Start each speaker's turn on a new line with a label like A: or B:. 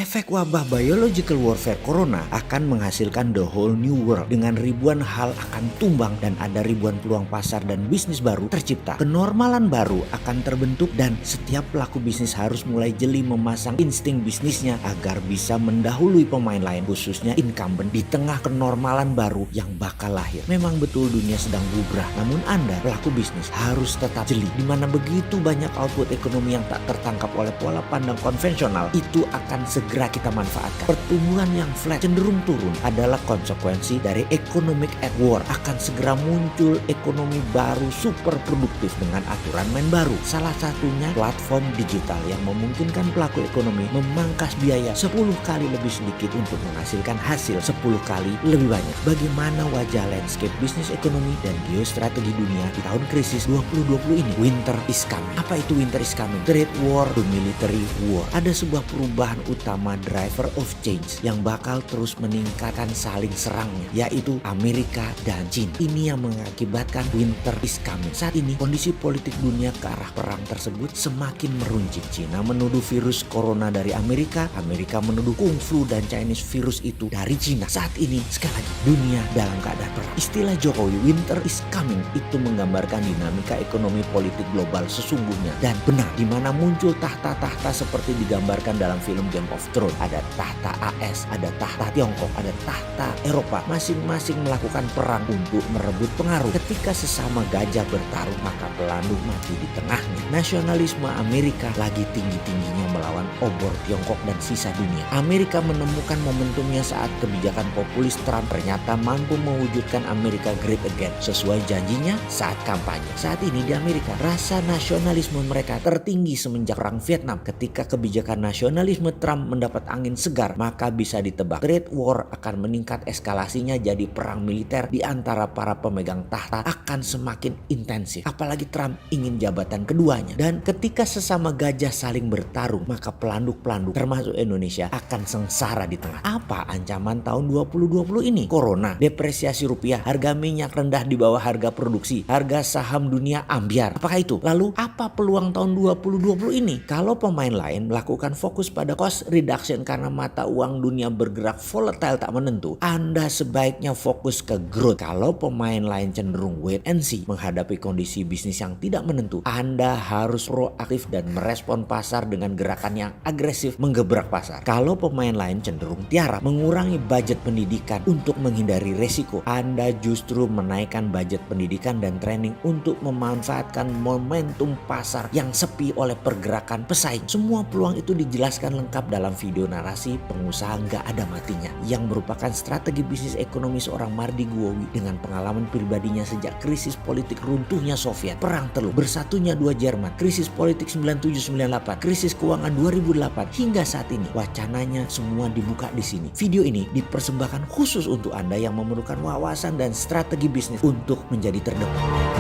A: Efek wabah biological warfare corona akan menghasilkan the whole new world dengan ribuan hal akan tumbang dan ada ribuan peluang pasar dan bisnis baru tercipta. Kenormalan baru akan terbentuk dan setiap pelaku bisnis harus mulai jeli memasang insting bisnisnya agar bisa mendahului pemain lain khususnya incumbent di tengah kenormalan baru yang bakal lahir. Memang betul dunia sedang bubrah, namun Anda pelaku bisnis harus tetap jeli di mana begitu banyak output ekonomi yang tak tertangkap oleh pola pandang konvensional itu akan segera kita manfaatkan. Pertumbuhan yang flat cenderung turun adalah konsekuensi dari economic at war. Akan segera muncul ekonomi baru super produktif dengan aturan main baru. Salah satunya platform digital yang memungkinkan pelaku ekonomi memangkas biaya 10 kali lebih sedikit untuk menghasilkan hasil 10 kali lebih banyak. Bagaimana wajah landscape bisnis ekonomi dan geostrategi dunia di tahun krisis 2020 ini? Winter is coming. Apa itu winter is coming? Trade war to military war. Ada sebuah perubahan utama driver of change yang bakal terus meningkatkan saling serangnya, yaitu Amerika dan China. Ini yang mengakibatkan winter is coming. Saat ini kondisi politik dunia ke arah perang tersebut semakin meruncing. China menuduh virus corona dari Amerika, Amerika menuduh kung flu dan Chinese virus itu dari China. Saat ini sekali lagi dunia dalam keadaan perang. Istilah Jokowi winter is coming itu menggambarkan dinamika ekonomi politik global sesungguhnya dan benar, di mana muncul tahta-tahta seperti digambarkan dalam film Game of Thrones. Ada tahta AS, ada tahta Tiongkok, ada tahta Eropa. Masing-masing melakukan perang untuk merebut pengaruh. Ketika sesama gajah bertarung, maka pelanduk mati di tengahnya. Nasionalisme Amerika lagi tinggi-tingginya melawan obor Tiongkok dan sisa dunia. Amerika menemukan momentumnya saat kebijakan populis Trump ternyata mampu mewujudkan Amerika great again sesuai janjinya saat kampanye. Saat ini di Amerika, rasa nasionalisme mereka tertinggi semenjak perang Vietnam. Ketika kebijakan nasionalisme Trump mendapat angin segar, maka bisa ditebak trade war akan meningkat, eskalasinya jadi perang militer di antara para pemegang tahta akan semakin intensif. Apalagi Trump ingin jabatan keduanya. Dan ketika sesama gajah saling bertarung, maka pelanduk-pelanduk termasuk Indonesia akan sengsara di tengah. Apa ancaman tahun 2020 ini? Corona, depresiasi rupiah, harga minyak rendah di bawah harga produksi, harga saham dunia ambyar. Apakah itu? Lalu apa peluang tahun 2020 ini? Kalau pemain lain melakukan fokus pada cost reduction karena mata uang dunia bergerak volatile tak menentu, Anda sebaiknya fokus ke growth. Kalau pemain lain cenderung wait and see menghadapi kondisi bisnis yang tidak menentu, Anda harus proaktif dan merespon pasar dengan gerakan yang agresif menggebrak pasar. Kalau pemain lain cenderung tiarap mengurangi budget pendidikan untuk menghindari resiko, Anda justru menaikkan budget pendidikan dan training untuk memanfaatkan momentum pasar yang sepi oleh pergerakan pesaing. Semua peluang itu dijelaskan lengkap dalam video narasi Pengusaha Nggak Ada Matinya yang merupakan strategi bisnis ekonomi seorang Mardi Guowi dengan pengalaman pribadinya sejak krisis politik runtuhnya Soviet, perang Teluk, bersatunya dua Jerman, krisis politik 97-98, krisis keuangan 2008 hingga saat ini. Wacananya semua dibuka di sini. Video ini dipersembahkan khusus untuk Anda yang memerlukan wawasan dan strategi bisnis untuk menjadi terdepan.